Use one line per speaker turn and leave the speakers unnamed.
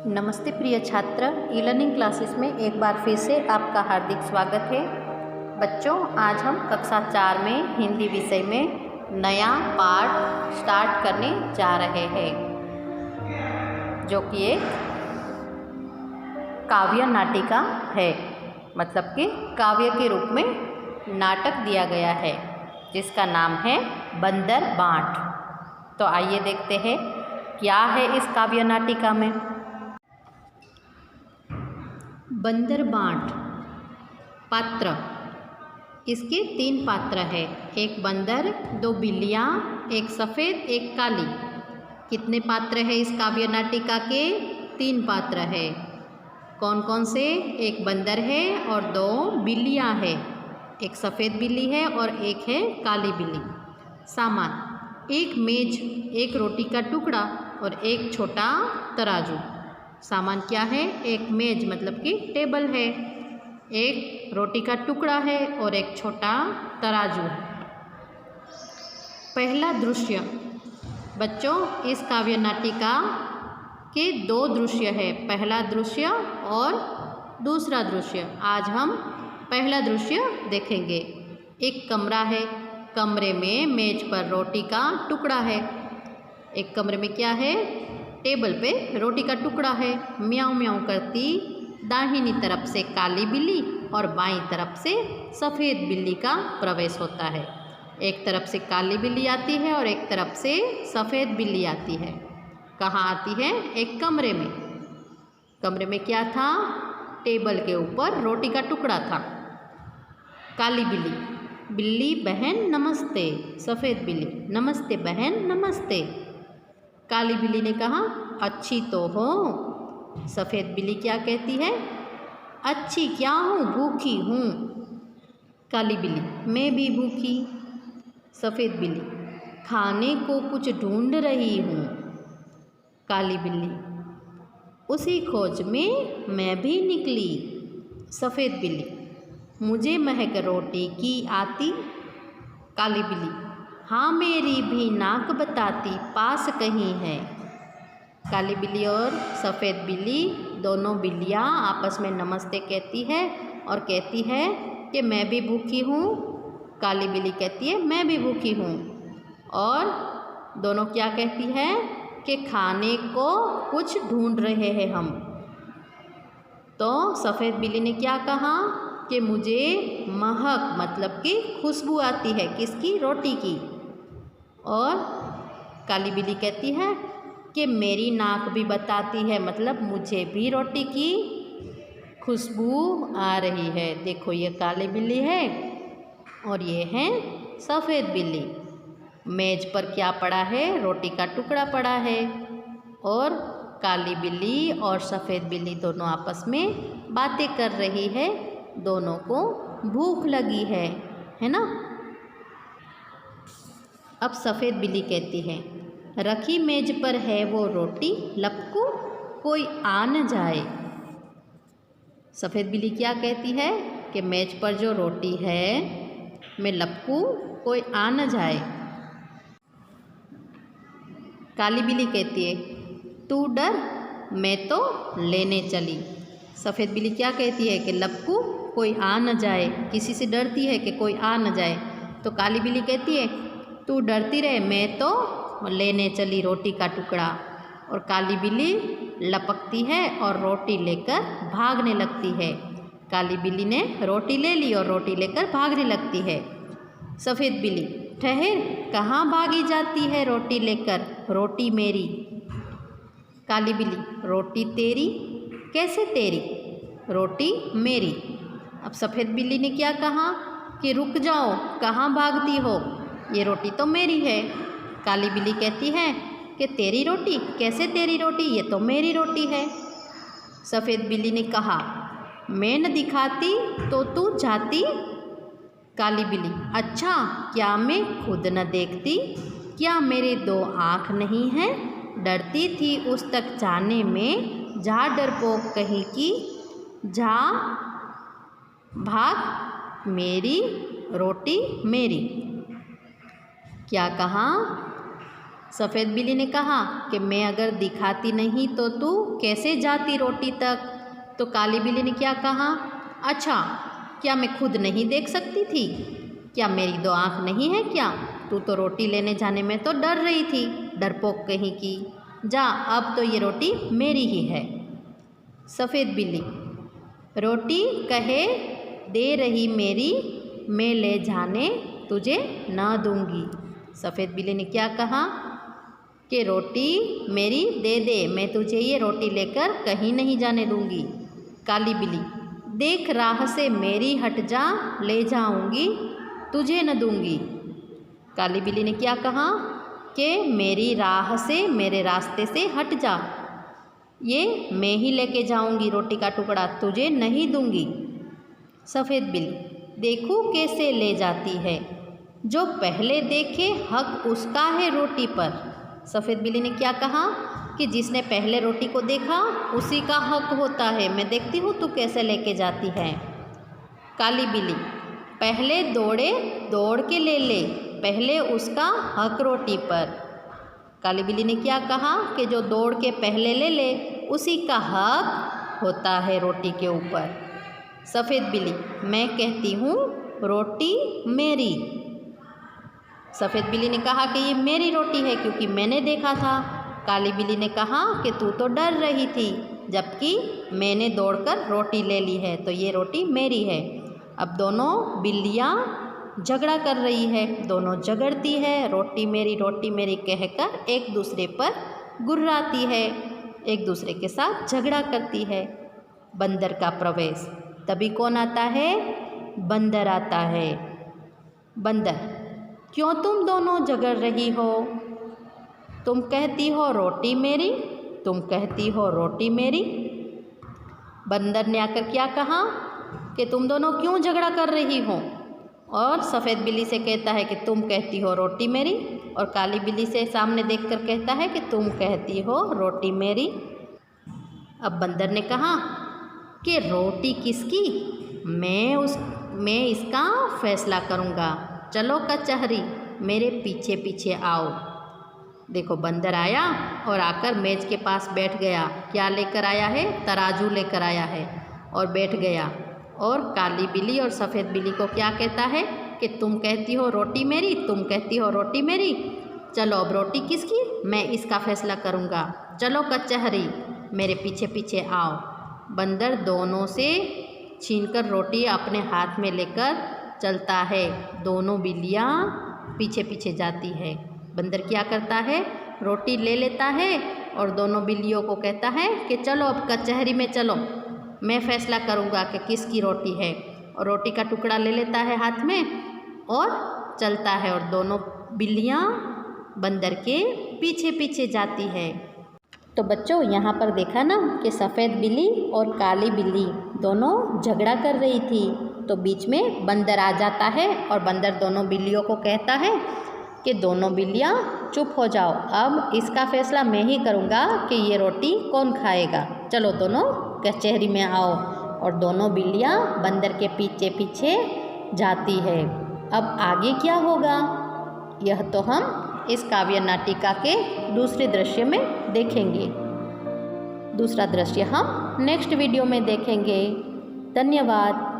नमस्ते प्रिय छात्र, ई लर्निंग क्लासेस में एक बार फिर से आपका हार्दिक स्वागत है। बच्चों, आज हम कक्षा 4 में हिंदी विषय में नया पाठ स्टार्ट करने जा रहे हैं, जो कि एक काव्य नाटिका है। मतलब कि काव्य के रूप में नाटक दिया गया है, जिसका नाम है बंदर बाँट। तो आइए देखते हैं क्या है इस काव्य नाटिका में। बंदर बाँट पात्र, इसके 3 पात्र हैं। एक बंदर, 2 बिल्लियाँ, एक सफ़ेद, एक काली। कितने पात्र हैं इस काव्य नाटिका के? 3 पात्र हैं। कौन कौन से? एक बंदर है और 2 बिल्लियाँ हैं। एक सफ़ेद बिल्ली है और एक है काली बिल्ली। सामान: एक मेज, एक रोटी का टुकड़ा और एक छोटा तराजू। सामान क्या है? एक मेज मतलब कि टेबल है, एक रोटी का टुकड़ा है और एक छोटा तराजू है। पहला दृश्य। बच्चों, इस काव्य नाटिका के 2 दृश्य है, पहला दृश्य और दूसरा दृश्य। आज हम पहला दृश्य देखेंगे। एक कमरा है, कमरे में मेज पर रोटी का टुकड़ा है। एक कमरे में क्या है? टेबल पे रोटी का टुकड़ा है। म्याऊं म्याऊं करती दाहिनी तरफ से काली बिल्ली और बाईं तरफ से सफ़ेद बिल्ली का प्रवेश होता है। एक तरफ से काली बिल्ली आती है और एक तरफ से सफ़ेद बिल्ली आती है। कहाँ आती है? एक कमरे में। कमरे में क्या था? टेबल के ऊपर रोटी का टुकड़ा था। काली बिल्ली: बिल्ली बहन नमस्ते। सफ़ेद बिल्ली: नमस्ते बहन नमस्ते। काली बिल्ली ने कहा, अच्छी तो हो। सफ़ेद बिल्ली क्या कहती है? अच्छी क्या हूँ, भूखी हूँ। काली बिल्ली: मैं भी भूखी। सफ़ेद बिल्ली: खाने को कुछ ढूंढ रही हूँ। काली बिल्ली: उसी खोज में मैं भी निकली। सफ़ेद बिल्ली: मुझे महक रोटी की आती। काली बिल्ली: हाँ, मेरी भी नाक बताती पास कहीं है। काली बिल्ली और सफ़ेद बिल्ली दोनों बिल्लियाँ आपस में नमस्ते कहती है और कहती है कि मैं भी भूखी हूँ। काली बिल्ली कहती है मैं भी भूखी हूँ। और दोनों क्या कहती है कि खाने को कुछ ढूंढ रहे हैं हम। तो सफ़ेद बिल्ली ने क्या कहा कि मुझे महक मतलब कि खुशबू आती है। किसकी? रोटी की। और काली बिल्ली कहती है कि मेरी नाक भी बताती है, मतलब मुझे भी रोटी की खुशबू आ रही है। देखो, ये काली बिल्ली है और ये है सफ़ेद बिल्ली। मेज पर क्या पड़ा है? रोटी का टुकड़ा पड़ा है। और काली बिल्ली और सफ़ेद बिल्ली दोनों आपस में बातें कर रही है। दोनों को भूख लगी है ना? अब सफ़ेद बिल्ली कहती है, रखी मेज पर है वो रोटी, लपकू कोई आ न जाए। सफ़ेद बिल्ली क्या कहती है कि मेज पर जो रोटी है मैं लपकू, कोई आ न जाए। काली बिल्ली कहती है, तू डर, मैं तो लेने चली। सफ़ेद बिल्ली क्या कहती है कि लपकू कोई आ न जाए, किसी से डरती है कि कोई आ न जाए। तो काली बिल्ली कहती है, तू डरती रहे, मैं तो लेने चली रोटी का टुकड़ा। और काली बिल्ली लपकती है और रोटी लेकर भागने लगती है। काली बिल्ली ने रोटी ले ली और रोटी लेकर भागने लगती है। सफ़ेद बिल्ली, ठहर, कहाँ भागी जाती है रोटी लेकर? रोटी मेरी। काली बिल्ली, रोटी तेरी? कैसे तेरी? रोटी मेरी। अब सफ़ेद बिल्ली ने क्या कहा कि रुक जाओ, कहाँ भागती हो, ये रोटी तो मेरी है। काली बिल्ली कहती है कि तेरी रोटी? कैसे तेरी रोटी, ये तो मेरी रोटी है। सफ़ेद बिल्ली ने कहा, मैं न दिखाती तो तू जाती। काली बिल्ली, अच्छा, क्या मैं खुद न देखती? क्या मेरे 2 आँख नहीं हैं? डरती थी उस तक जाने में, जा डरपोक कहीं की, जा भाग, मेरी रोटी मेरी। क्या कहा? सफ़ेद बिल्ली ने कहा कि मैं अगर दिखाती नहीं तो तू कैसे जाती रोटी तक। तो काली बिल्ली ने क्या कहा, अच्छा क्या मैं खुद नहीं देख सकती थी, क्या मेरी दो आँख नहीं है क्या, तू तो रोटी लेने जाने में तो डर रही थी, डरपोक कहीं की, जा अब तो ये रोटी मेरी ही है। सफ़ेद बिल्ली, रोटी कहे दे रही मेरी, मैं ले जाने तुझे ना दूंगी। सफ़ेद बिल्ली ने क्या कहा कि रोटी मेरी दे दे, मैं तुझे ये रोटी लेकर कहीं नहीं जाने दूंगी। काली बिल्ली, देख राह से मेरी हट जा, ले जाऊंगी तुझे न दूंगी। काली बिल्ली ने क्या कहा कि मेरी राह से, मेरे रास्ते से हट जा, ये मैं ही लेके जाऊंगी रोटी का टुकड़ा, तुझे नहीं दूंगी। सफ़ेद बिल्ली, देखो कैसे ले जाती है, जो पहले देखे हक उसका है रोटी पर। सफ़ेद बिल्ली ने क्या कहा कि जिसने पहले रोटी को देखा उसी का हक होता है, मैं देखती हूँ तू कैसे लेके जाती है। काली बिल्ली, पहले दौड़े दौड़ के ले ले, पहले उसका हक रोटी पर। काली बिल्ली ने क्या कहा कि जो दौड़ के पहले ले ले उसी का हक होता है रोटी के ऊपर। सफ़ेद बिल्ली, मैं कहती हूँ रोटी मेरी। सफ़ेद बिल्ली ने कहा कि ये मेरी रोटी है क्योंकि मैंने देखा था। काली बिल्ली ने कहा कि तू तो डर रही थी, जबकि मैंने दौड़कर रोटी ले ली है, तो ये रोटी मेरी है। अब दोनों बिल्लियाँ झगड़ा कर रही है, दोनों झगड़ती है, रोटी मेरी कहकर एक दूसरे पर गुर्राती है, एक दूसरे के साथ झगड़ा करती है। बंदर का प्रवेश। तभी कौन आता है, बंदर आता है। बंदर, क्यों तुम दोनों झगड़ रही हो, तुम कहती हो रोटी मेरी, तुम कहती हो रोटी मेरी। बंदर ने आकर क्या कहा कि तुम दोनों क्यों झगड़ा कर रही हो, और सफ़ेद बिल्ली से कहता है कि तुम कहती हो रोटी मेरी, और काली बिल्ली से सामने देखकर कहता है कि तुम कहती हो रोटी मेरी। अब बंदर ने कहा कि रोटी किसकी, मैं इसका फैसला करूँगा, चलो कचहरी, मेरे पीछे पीछे आओ। देखो बंदर आया और आकर मेज़ के पास बैठ गया। क्या लेकर आया है, तराजू लेकर आया है, और बैठ गया। और काली बिल्ली और सफ़ेद बिल्ली को क्या कहता है कि तुम कहती हो रोटी मेरी, तुम कहती हो रोटी मेरी, चलो अब रोटी किसकी, मैं इसका फैसला करूँगा, चलो कचहरी, मेरे पीछे पीछे आओ। बंदर दोनों से छीनकर रोटी अपने हाथ में लेकर चलता है, दोनों बिल्लियाँ पीछे पीछे जाती है। बंदर क्या करता है, रोटी ले लेता है और दोनों बिल्लियों को कहता है कि चलो अब कचहरी में चलो, मैं फैसला करूँगा कि किसकी रोटी है, और रोटी का टुकड़ा ले लेता है हाथ में और चलता है, और दोनों बिल्लियाँ बंदर के पीछे पीछे जाती है। तो बच्चों यहाँ पर देखा ना कि सफ़ेद बिल्ली और काली बिल्ली दोनों झगड़ा कर रही थी, तो बीच में बंदर आ जाता है और बंदर दोनों बिल्लियों को कहता है कि दोनों बिल्लियाँ चुप हो जाओ, अब इसका फैसला मैं ही करूँगा कि ये रोटी कौन खाएगा, चलो दोनों कचहरी में आओ। और दोनों बिल्लियाँ बंदर के पीछे पीछे जाती है। अब आगे क्या होगा, यह तो हम इस काव्य नाटिका के दूसरे दृश्य में देखेंगे। दूसरा दृश्य हम नेक्स्ट वीडियो में देखेंगे। धन्यवाद।